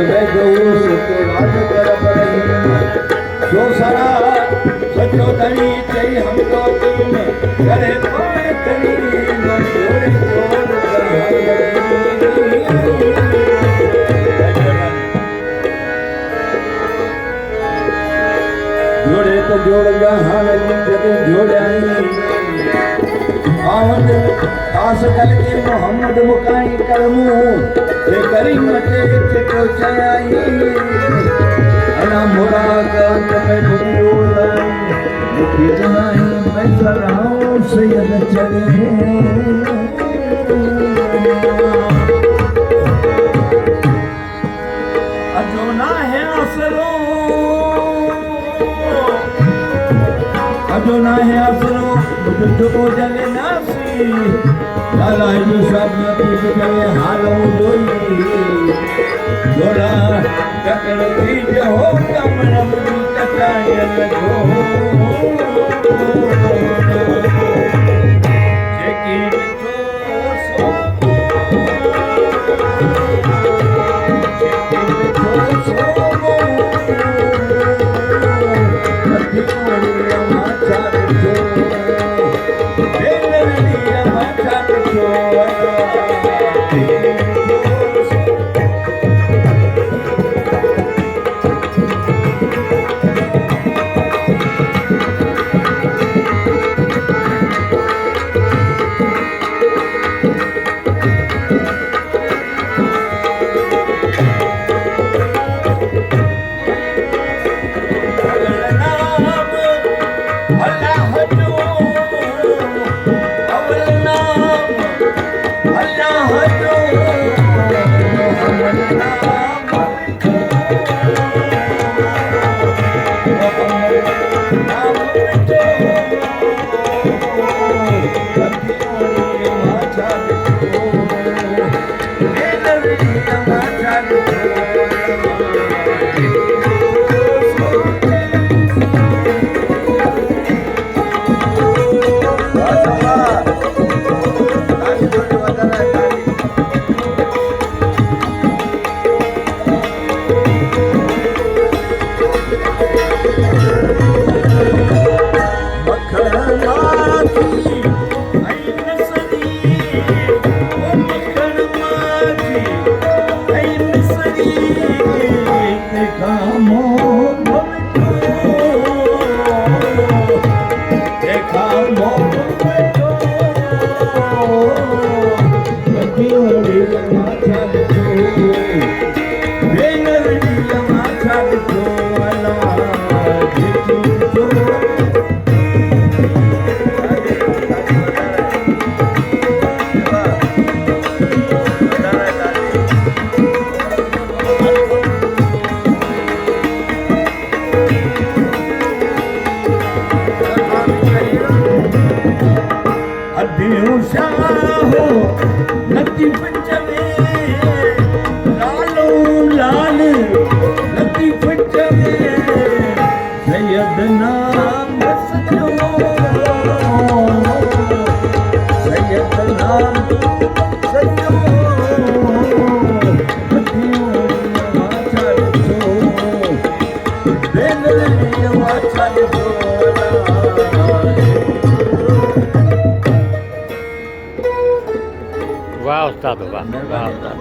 है जो तो राज कर पड़ई जो सारा सचो धनी चई हम तो तुम करे पाए तनी मन जोड़े जोड़ जोड़े तो जोड़ जहान जगह जोड़ाई आमद दास कल के मोहम्मद मुकाई करमू ये करी मचे चिको चयाई अना मोरा कांत में बुलोला मुखी जनाई मैं सराओ सैयद चले अजोना है असरो अजोना है असरो मुझको जले नासी लाला जो सब नदी जले हालों दोई जोड़ा ककड़ की जो कम रबी कटाए लगो जेकी तो सो जेकी तो सो वाह उस्ताद वाह वाह उस्ताद।